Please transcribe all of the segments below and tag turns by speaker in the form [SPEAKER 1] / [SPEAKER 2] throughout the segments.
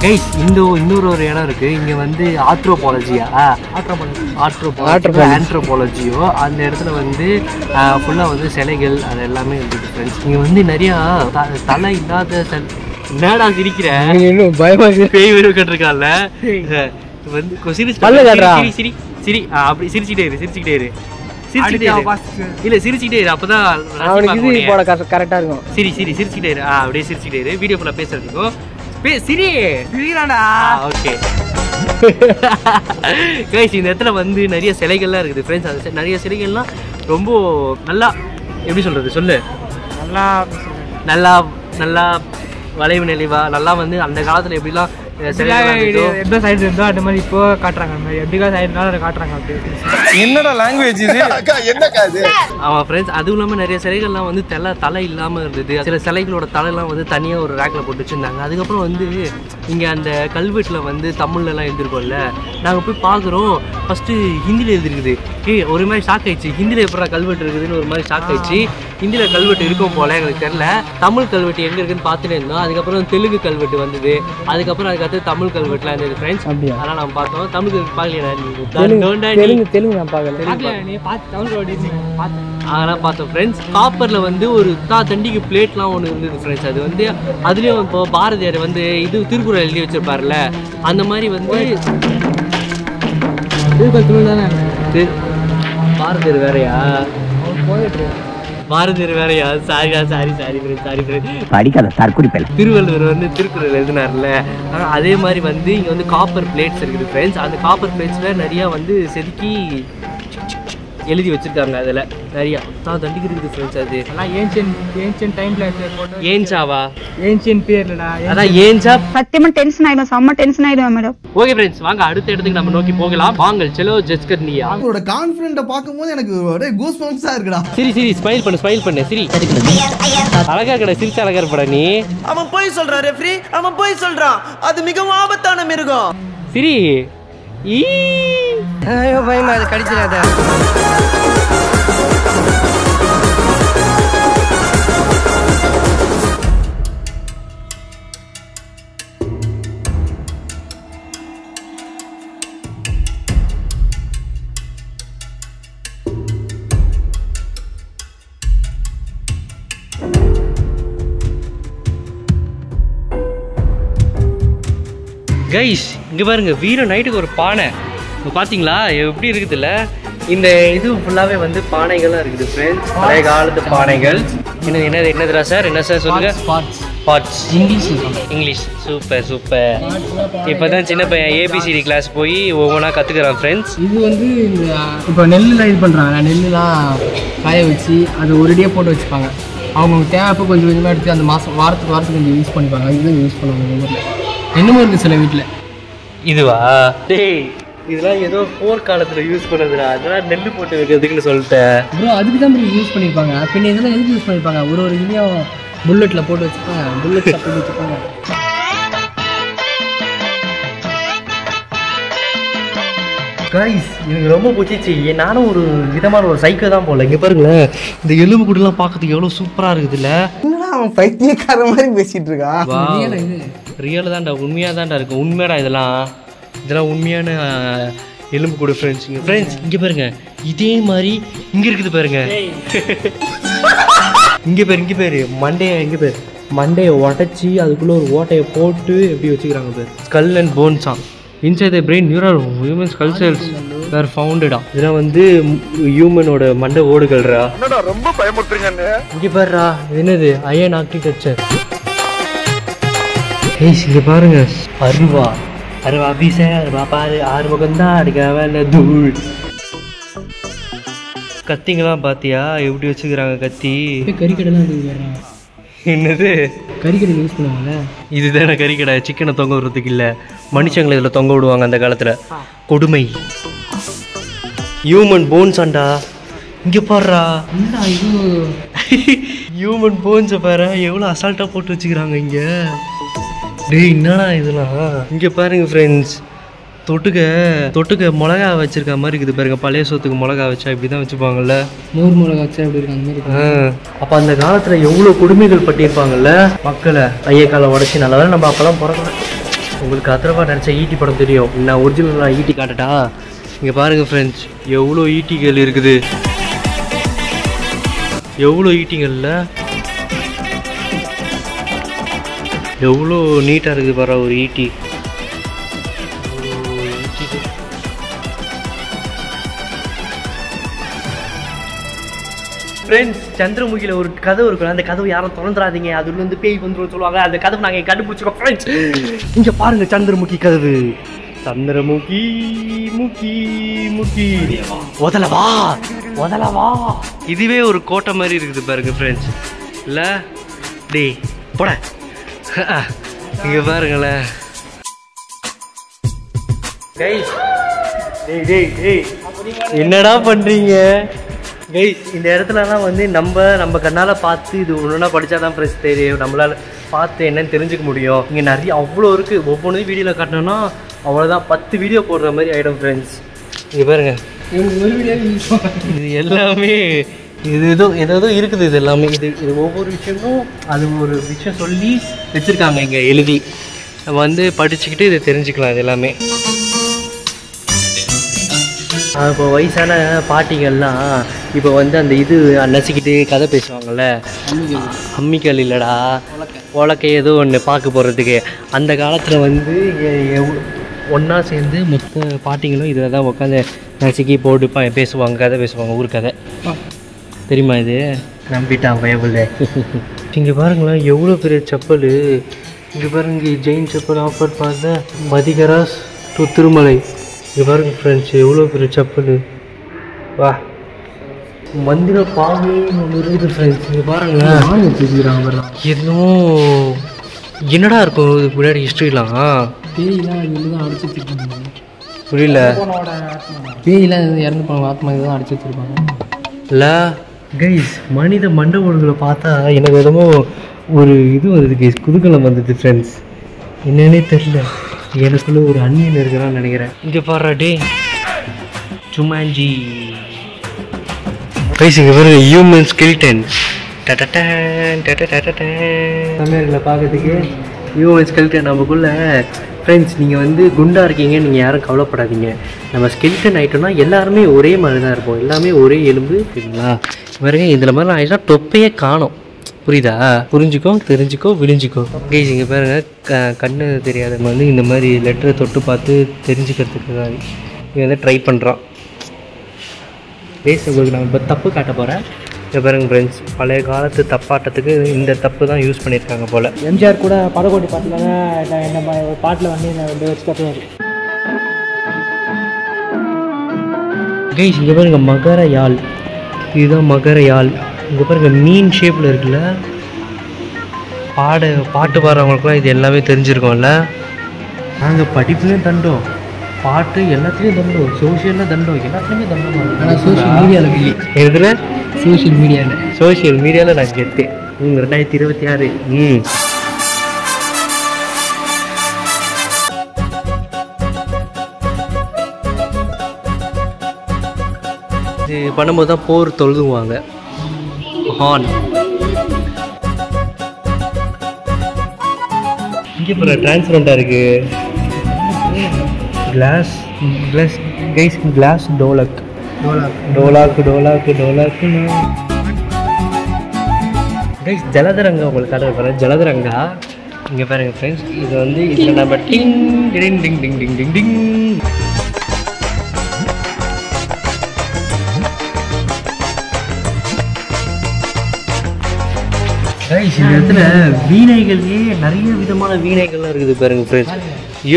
[SPEAKER 1] Guys இன்னொரு ஒரு இடம் இருக்குது. இங்கே வந்து ஆந்த்ரோபாலஜியோ அந்த இடத்துல வந்து ஃபுல்லாக வந்து சிலைகள் அது எல்லாமே இருக்குது ஃப்ரெண்ட்ஸ். இங்கே வந்து நிறையா தலை இல்லாத என்னடா சிரிக்கிறேன், இன்னும் பயமாக பேய் கட்டிருக்கான்ல வந்து சிரி அப்படி சிரிச்சுட்டே இரு இல்ல சிரிச்சுட்டே இரு, அப்பதான் கரெக்டா இருக்கும். சிரிச்சுட்டே இரு, அப்படியே சிரிச்சுட்டே இரு. வீடியோ ஃபுல்லா பேசுறதுக்கும் ஓகே கைஸ். இந்த இடத்துல வந்து நிறைய சிலைகள்லாம் இருக்குது ஃப்ரெண்ட்ஸ். அந்த நிறைய சிலைகள்லாம் ரொம்ப நல்லா எப்படி சொல்றது சொல்லு, நல்லா வளைவு நெளிவா நல்லா வந்து அந்த காலத்துல எப்படிலாம்
[SPEAKER 2] எந்த சைடு இருந்தோ அந்த மாதிரி இப்போ காட்டுறாங்க. எப்படிக்கா சைடுனால காட்டுறாங்க. அப்படி
[SPEAKER 3] என்னடா லாங்குவேஜ் இது?
[SPEAKER 1] ஆமா ஃப்ரெண்ட்ஸ். அதுவும் இல்லாமல் நிறைய சிலைகள்லாம் வந்து தலை இல்லாமல் இருந்தது. சில சிலைகளோட தலைலாம் வந்து தனியாக ஒரு ரேக்கில் போட்டு வச்சுருந்தாங்க. அதுக்கப்புறம் வந்து இங்கே அந்த கல்வெட்டில் வந்து தமிழ்லாம் எழுதிருக்கோம்ல, நாங்கள் போய் பார்க்குறோம். ஃபஸ்ட்டு ஹிந்தியில் எழுதிருக்குது. ஒரு மாதிரி ஷாக் ஆயிடுச்சு. ஹிந்தியில் எப்படா கல்வெட்டு இருக்குதுன்னு ஒரு மாதிரி ஷாக் ஆயிடுச்சு. ஹிந்தியில் கல்வெட்டு இருக்கும் போல எங்களுக்கு தெரியல. தமிழ் கல்வெட்டு எங்கே இருக்குன்னு பார்த்துட்டு இருந்தோம். அதுக்கப்புறம் தெலுங்கு கல்வெட்டு வந்தது. அதுக்கப்புறம் அதுக்கடுத்து தமிழ் கல்வெட்டுலாம் இருந்தது ஃப்ரெண்ட்ஸ். அதெல்லாம் நம்ம பார்த்தோம். தமிழ் கல்வெட்டு பார்க்கலையா?
[SPEAKER 2] தெலுங்கு நான் பார்க்கல.
[SPEAKER 1] அதெல்லாம் பார்த்தோம் ஃப்ரெண்ட்ஸ். காப்பரில் வந்து ஒரு தண்டிக்கு பிளேட்லாம் ஒன்று இருந்தது ஃப்ரெண்ட்ஸ். அது வந்து அதுலேயும் இப்போ பாரதியார் வந்து இது திருக்குறள் எழுதி வச்சிருப்பார்ல, அந்த மாதிரி வந்து பாரதியார் வேறையா? பாரதியார் வேறையா? சாரி
[SPEAKER 4] படிக்காத தற்குறிப்பல்.
[SPEAKER 1] திருவள்ளுவர் வந்து திருக்குறள் எழுதினார்ல, அதே மாதிரி வந்து இங்கே வந்து காப்பர் பிளேட்ஸ் இருக்குது ஃப்ரெண்ட்ஸ். அந்த காப்பர் பிளேட்ஸில் நிறையா வந்து செதுக்கி எழுதி வச்சிருக்காங்க. அதில் நிறையா தண்டிக்கு இருக்குது ஃப்ரெண்ட்ஸ். அது
[SPEAKER 2] ஏன்ஷியன்ட் டைம்ல
[SPEAKER 1] ஏன்சாவா?
[SPEAKER 2] ஏன்ஷியன்ட் பீரியட்லடா.
[SPEAKER 1] அதான் ஏன்சா.
[SPEAKER 5] சத்தியமா டென்ஷன் ஆயிடும், செம்ம டென்ஷன் ஆயிடும் மேடம்.
[SPEAKER 1] ஓகே ஃப்ரெண்ட்ஸ், வாங்க அடுத்த இடத்துக்கு நம்ம நோக்கி போகலாம். வாங்க செலோ ஜெஸ்கர்னியா.
[SPEAKER 3] அவங்களோட கான்ஃபிடென்ட்ட பாக்கும்போது எனக்கு ஒரே கூஸ் பம்ப்ஸா இருக்குடா.
[SPEAKER 1] சிரி ஸ்மைல் பண்ணு சிரி. அழகா இருக்கடா, சிரிச்சு அழகா இருப்படா நீ.
[SPEAKER 6] அவன் போய் சொல்றான் ரெஃப்ரி, அவன் போய் சொல்றான். அது மிகவும் ஆபத்தான மிருகம்.
[SPEAKER 1] சிரி.
[SPEAKER 6] ஐயோ பயமா, அது கடிச்சிடாத.
[SPEAKER 1] கைஸ் இங்கே பாருங்க, வீர நைட்டுக்கு ஒரு பானை பார்த்தீங்களா எப்படி இருக்குதுல்ல. இந்த இது ஃபுல்லாகவே வந்து பானைகள்லாம் இருக்குது ஃப்ரெண்ட்ஸ். பழைய காலத்து பானைகள். என்னதுடா சார்? என்ன சார் சொல்லுங்க? பாட்ஸ். இங்கிலீஷ். சூப்பர். இப்போ தான் சின்ன பையன் ஏபிசிடி கிளாஸ் போய் ஒவ்வொன்றா கற்றுக்குறான் ஃப்ரெண்ட்ஸ்.
[SPEAKER 2] இது வந்து இந்த இப்போ நெல்லுலாம் இது பண்ணுறாங்க. நெல்லுலாம் காய வச்சு அது ஒரேடியாக போட்டு வச்சுப்பாங்க. அவங்க தேவைப்போ கொஞ்சம் கொஞ்சமாக எடுத்து அந்த வாரத்துக்கு கொஞ்சம் யூஸ் பண்ணிப்பாங்க. இதுதான் யூஸ் பண்ணுவாங்க ஊரில். என்னமோ இருக்குது சில வீட்டில்.
[SPEAKER 1] இதுவா? டேய் இதெல்லாம் ஏதோ போர்க்காலத்தில் யூஸ் பண்ணுறதுடா. அதெல்லாம் நெல் போட்டு வைக்கிறதுக்குன்னு சொல்லிட்டேன்
[SPEAKER 2] ப்ரோ. அதுக்கு தான் ப்ரோ யூஸ் பண்ணியிருப்பாங்க. பின்ன இதெல்லாம் எதுக்கு யூஸ் பண்ணியிருப்பாங்க? ஒரு இதுலேயும் புல்லட்டில் போட்டு வச்சுப்பாங்க. புல்லட் போட்டு வச்சுப்பாங்க.
[SPEAKER 1] கைஸ் எனக்கு ரொம்ப பிடிச்சிச்சு. நானும் ஒரு விதமான ஒரு சைக்கோ தான் போல. இங்கே பாருங்களேன், இந்த எலும்பு கூடலாம் பார்க்கறதுக்கு எவ்வளோ சூப்பராக இருக்குதுல்ல.
[SPEAKER 3] என்னடா அவன் பைத்தியக்கார மாதிரி பேசிட்டு இருக்கான்.
[SPEAKER 1] ரியல் தான்டா, உண்மையாக தான்டா இருக்கு. உண்மையாடா இதெல்லாம் உண்மையான எலும்பு கூட ஃப்ரெண்ட்ஸ். இங்கே பாருங்க, இதே மாதிரி இங்கே இருக்குது பாருங்க. இங்கே பேர் மண்டையை உடச்சி அதுக்குள்ளே ஒரு ஓட்டையை போட்டு எப்படி வச்சுக்கிறாங்க பேர். ஸ்கல் அண்ட் போன்ஸாம். Inside the brain neural human skull cells where ஃபவுண்டடா. இதெல்லாம் வந்து ஹியூமனோட மண்டை ஓடுகள்ரா.
[SPEAKER 3] ரொம்ப பயமுறுத்துறீங்க.
[SPEAKER 1] இங்கே பாருடா, என்னது அயன் ஆர்கிடெக்சர். இங்கே பாருங்க, அருவா பாரு, ஆறுமுகம்தான் அடிக்காம தூள். கத்திங்கெல்லாம் பார்த்தியா எப்படி வச்சுக்கிறாங்க கத்தி?
[SPEAKER 2] கறிக்கடைலாம்
[SPEAKER 1] என்னது
[SPEAKER 2] கறிக்கடை யூஸ் பண்ணுவாங்கல்ல,
[SPEAKER 1] இதுதானே கறிக்கடை. சிக்கனை தொங்க விடுறதுக்கு இல்லை, மனுஷங்களை இதில் தொங்க விடுவாங்க அந்த காலத்தில். கொடுமை. ஹியூமன் போன்ஸ் ஆண்டா. இங்கே பாடுறா, ஹியூமன் போன்ஸை பாரு எவ்வளோ அசால்ட்டாக போட்டு வச்சுக்கிறாங்க இங்கே. டேய் என்னடா இதெல்லாம். இங்கே பாருங்க ஃப்ரெண்ட்ஸ், தொட்டுக்க மிளகா வச்சிருக்க மாதிரி இருக்குது பாருங்க. பழைய சோத்துக்கு மிளகா வச்சா இப்படி தான் வச்சுப்பாங்கல்ல.
[SPEAKER 2] நூறு மிளகா வச்சா இப்படி இருக்கு அந்த மாதிரி.
[SPEAKER 1] அப்போ அந்த காலத்தில் எவ்வளோ கொடுமைகள் பட்டியிருப்பாங்கல்ல மக்களை. ஐய காலை உடச்சி நல்ல வேலை நம்ம அப்போலாம் பிறக்கல. உங்களுக்கு அதர்வா நினச்சா ஈட்டி படம் தெரியும். நான் ஒரிஜினலாக ஈட்டி காட்டட்டா? இங்கே பாருங்கள் ஃப்ரெண்ட்ஸ், எவ்வளோ ஈட்டிகள் இருக்குது, எவ்வளோ ஈட்டிகளில் எவ்வளோ நீட்டாக இருக்குது பாரு ஒரு ஈட்டி. ஃப்ரெண்ட்ஸ், சந்திரமுகியில் ஒரு கதவு இருக்கும். அந்த கதவு யாரும் திறந்துடாதீங்க, அது வந்து பேய் வந்துடும் சொல்லுவாங்க. அந்த கதவு நாங்கள் கண்டுபிடிச்சிக்கோம் ஃப்ரெண்ட்ஸ். இங்கே பாருங்கள் சந்திரமுகி கதவு. சந்திரமுகி முகி முகி முதலவா முதலவா. இதுவே ஒரு கோட்டை மாதிரி இருக்குது பாருங்க ஃப்ரெண்ட்ஸ். இல்லை டேய் போட இங்கே பாருங்களேன் கைஸ். டேய் டேய் டேய் என்னடா பண்ணுறீங்க கைஸ்? இந்த இடத்துலலாம் வந்து நம்ம கண்ணால் பார்த்து இது ஒன்றுனா படித்தா தான் ஃப்ரெண்ட்ஸ் தெரியும். நம்மளால் பார்த்து என்னன்னு தெரிஞ்சுக்க முடியும். இங்கே நிறைய அவ்வளோ இருக்குது. ஒவ்வொன்றும் வீடியோவில் காட்டினோன்னா அவ்வளோதான் 10 வீடியோ போடுற மாதிரி ஆகிடும் ஃப்ரெண்ட்ஸ். இங்கே பாருங்கள், இது எல்லாமே இது ஏதோ இருக்குது. இது எல்லாமே இது ஒவ்வொரு விஷயமும் அது ஒரு விஷயம் சொல்லி வச்சுருக்காங்க இங்கே எழுதி. நம்ம வந்து படிச்சுக்கிட்டு இதை தெரிஞ்சுக்கலாம். இது எல்லாமே இப்போ வயசான பாட்டிகள்லாம் இப்போ வந்து அந்த இது நசிக்கிட்டு கதை பேசுவாங்கள்ல, அம்மிக்கல் இல்லைடா உலக்கை ஏதோ ஒன்று பார்க்க போகிறதுக்கு. அந்த காலத்தில் வந்து ஒன்றா சேர்ந்து மொத்த பாட்டிங்களும் இதில் தான் உட்காந்து நசுக்கி போட்டு பேசுவாங்க, கதை பேசுவாங்க, ஊர் கதை. தெரியுமா? இது நம்பிட்டான் பயபுள்ள. இங்கே பாருங்களேன் எவ்வளோ பெரிய செப்பல். இங்கே பாருங்க, ஜெயின் செப்பல் ஆஃபர் பார்த்தா மதிகராஸ் டு திருமலை. இங்கே பாருங்க ஃப்ரெண்ட்ஸ், எவ்வளோ பெரிய செப்பல். வா, மந்திர பாவை ஒன்று இருக்குது ஃப்ரெண்ட்ஸ். இங்கே பாருங்களேன், எதுவும் என்னடா இருக்கும் இதுக்கு முன்னாடி ஹிஸ்ட்ரிலாம்.
[SPEAKER 2] பேயெல்லாம் இதுதான் அடிச்சு வச்சுருப்பாங்க.
[SPEAKER 1] புரியல?
[SPEAKER 2] பேயெல்லாம் இறந்து போன ஆத்மா இதுதான் அடிச்சு வச்சுருப்பாங்க.
[SPEAKER 1] இல்லை கைஸ், மனித மண்டபங்களை பார்த்தா எனக்கு எதுவும் ஒரு இது வந்தது கைஸ், குதூகலம் வந்தது ஃப்ரெண்ட்ஸ். என்னன்னே தெரியல, எனக்குள்ள ஒரு அந்நியன் இருக்கிறான்னு நினைக்கிறேன். இங்கே பாரு டே சுமாஞ்சி கைஸ். இங்கே பாரு ஹியூமன் ஸ்கெலிட்டன். தமிழில் பார்க்கறதுக்கு ஹியூமன் ஸ்கெலிட்டன் நமக்குள்ள. ஃப்ரெண்ட்ஸ், நீங்கள் வந்து குண்டாக இருக்கீங்க, நீங்கள் யாரும் கவலைப்படாதீங்க. நம்ம ஸ்கெலிட்டன் ஆகிட்டோம்னா எல்லாருமே ஒரே மாதிரி தான் இருப்போம், எல்லாமே ஒரே எலும்பு. சரிங்களா? பாருங்க, இதில் மாதிரிலாம் ஆயிடுச்சுன்னா தொப்பையே காணும். புரியுதா? புரிஞ்சுக்கோ, தெரிஞ்சுக்கோ, விழிஞ்சிக்கோ கைஸ். இங்கே பாருங்கள், கண்ணு தெரியாதவங்க வந்து இந்த மாதிரி லெட்டரை தொட்டு பார்த்து தெரிஞ்சுக்கிறதுக்கு தான் இங்கே வந்து ட்ரை பண்ணுறான். பேசும்போது நான் இப்போ தப்பு காட்ட போகிறேன். இங்கே பாருங்க ஃப்ரெண்ட்ஸ், பழைய காலத்து தப்பாட்டத்துக்கு இந்த தப்பு தான் யூஸ் பண்ணியிருக்காங்க போல்.
[SPEAKER 2] எம்ஜிஆர் கூட படகோட்டி பாட்டில் என்ன ஒரு பாட்டில் வந்து இந்த வச்சு கட்டுவார்.
[SPEAKER 1] கைஸ், இங்கே பாருங்க மகர யாழ். இதுதான் மகர யாழ். இங்கே பாருங்க மீன் ஷேப்பில் இருக்குல்ல. பாட்டு பாடுறவங்களுக்குலாம் இது எல்லாமே தெரிஞ்சிருக்கோம்ல. நாங்கள் படிப்புலேயும் தண்டோம், பாட்டு எல்லாத்துலேயும் தண்டோம், சோஷியலில் தண்டோம், எல்லாத்துலேயுமே தண்டோம்.
[SPEAKER 2] ஆனால் சோஷியல் மீடியாவில் இல்லை.
[SPEAKER 1] எதில்?
[SPEAKER 2] சோஷியல் மீடியாவில்
[SPEAKER 1] நான் கெத்து. 2026. இது பண்ணும்போது தான் போர் தொழுதுவாங்க. ஹான் இங்கே போகிற டிரான்ஸ்பரண்டாக இருக்குது. Glass guys, glass dholak guys. ஜலதரங்கா உங்களுக்கு கடை பாருங்க, ஜலதரங்கா. இங்கே பாருங்க ஃப்ரெண்ட்ஸ், இது வந்து இதில் நம்ம டிங் டிங் டிங் டிங் டிங் டிங் டிங். கைஸ், இந்த இடத்துல வீணைகள்லேயே நிறைய விதமான வீணைகள்லாம் இருக்குது பாருங்க ஃப்ரெண்ட்ஸ்.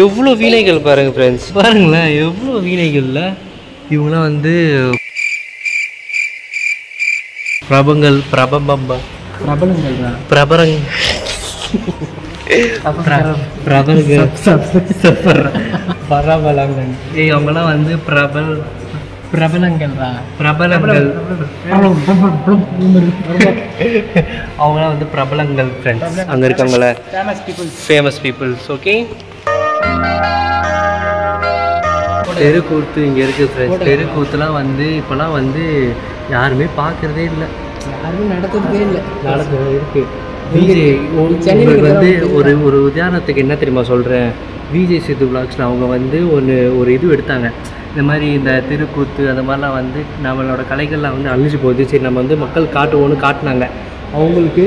[SPEAKER 1] எவ்வளோ வீணைகள் பாருங்க ஃப்ரெண்ட்ஸ், பாருங்களேன் எவ்வளோ வீணைகள்ல. இவங்களாம் வந்து அவங்களாம் வந்து பிரபலங்கள். அவங்களாம் வந்து பிரபலங்கள் ஃப்ரெண்ட்ஸ். அங்கே இருக்காங்களே ஃபேமஸ் பீப்புள்ஸ். ஓகே, தெருக்கூத்து இங்கே இருக்குது ஃப்ரெண்ட்ஸ். தெருக்கூத்துலாம் வந்து இப்போலாம் வந்து யாருமே பார்க்குறதே இல்லை,
[SPEAKER 2] யாருமே நடத்துறதே இல்லை.
[SPEAKER 1] இருக்குது. உங்களுக்கு வந்து ஒரு உதாரணத்துக்கு என்ன தெரியுமா சொல்கிறேன், விஜய் சேது விலாக்ஸில் அவங்க வந்து ஒரு இது எடுத்தாங்க. இந்த மாதிரி இந்த திருக்கூத்து அந்த மாதிரிலாம் வந்து நம்மளோட கலைகள்லாம் வந்து அழிஞ்சு போகுது, சரி நம்ம வந்து மக்கள் காட்டுவோன்னு காட்டினாங்க. அவங்களுக்கு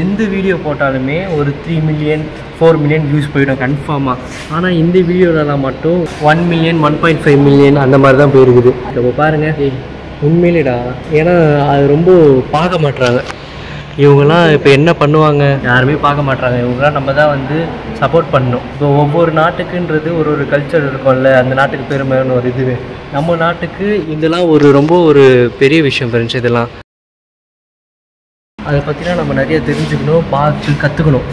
[SPEAKER 1] எந்த வீடியோ போட்டாலுமே ஒரு 3 மில்லியன் 4 மில்லியன் வியூஸ் போயிடும் கன்ஃபார்மாக. ஆனால் இந்த வீடியோலலாம் மட்டும் 1 மில்லியன் 1.5 மில்லியன் அந்த மாதிரி தான் போயிருக்குது. இப்போ பாருங்கள் உண்மையிலேடா, ஏன்னா அது ரொம்ப பார்க்க மாட்டுறாங்க இவங்கெல்லாம். இப்போ என்ன பண்ணுவாங்க, யாருமே பார்க்க மாட்டாங்க. இவங்களாம் நம்ம தான் வந்து சப்போர்ட் பண்ணணும். இப்போ ஒவ்வொரு நாட்டுக்குன்றது ஒரு கல்ச்சர் இருக்கும்ல, அந்த நாட்டுக்கு பெருமைன்னு ஒரு இது. நம்ம நாட்டுக்கு இதெல்லாம் ரொம்ப ஒரு பெரிய விஷயம் ஃப்ரெண்ட்ஸ். இதெல்லாம் அதை பற்றினா நம்ம நிறைய தெரிஞ்சுக்கணும், பார்த்து கற்றுக்கணும்.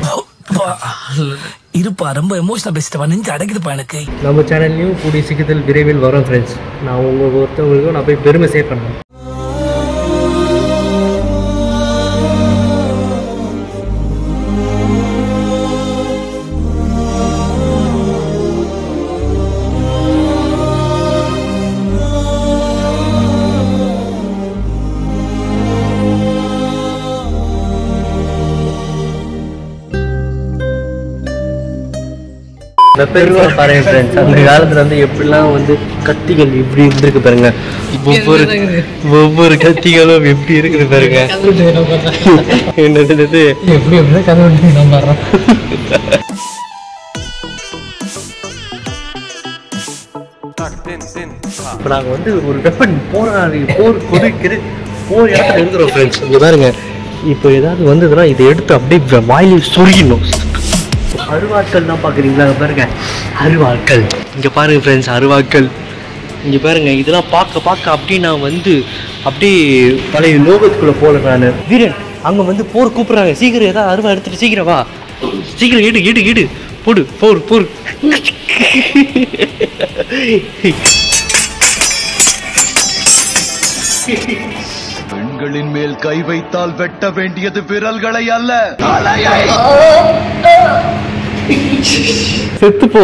[SPEAKER 7] இருப்பா ரொம்ப எமோஷனல் பேசிட்டு நெஞ்சு அடைக்குதுப்பா எனக்கு.
[SPEAKER 1] நம்ம சேனல்லையும் கூடிய சீக்கிரத்தில் விரைவில் வரும் ஃப்ரெண்ட்ஸ். நான் ஒருத்தவங்களுக்கும் நான் போய் பெருமை சேர்ப்பேன். வெப்பெருவாக பாருங்க ஃப்ரெண்ட்ஸ், அந்த காலத்தில் வந்து எப்படிலாம் வந்து கத்திகள் இப்படி இருந்திருக்கு பாருங்க. ஒவ்வொரு கத்திகளும் எப்படி இருக்குது பாருங்க. என்னது
[SPEAKER 2] எப்படி
[SPEAKER 1] இப்போ நாங்கள் வந்து ஒரு வெப்பன் போர் இடத்துல இருக்கிறோம் ஃப்ரெண்ட்ஸ். இங்கே பாருங்க, இப்போ ஏதாவது வந்ததுன்னா இதை எடுத்து அப்படியே வாயில சொருகிடணும். அருவாட்கள் தான் பார்க்குறீங்களா? பாருங்க அருவாட்கள். இங்கே பாருங்க ஃப்ரெண்ட்ஸ், அருவாட்கள் இங்கே பாருங்க. இதெல்லாம் பார்க்க அப்படியே நான் வந்து அப்படியே பழைய லோகத்துக்குள்ளே போகல நான். வீரன் அங்கே வந்து போர் கூப்பிட்றாங்க, சீக்கிரம் ஏதாவது அருவா எடுத்துட்டு சீக்கிரம் வா, சீக்கிரம் ஈடு போடு போர்.
[SPEAKER 8] பெண்களின் மேல் கை வைத்தால் வெட்ட வேண்டியது விரல்களை அல்ல,
[SPEAKER 1] செத்து போ.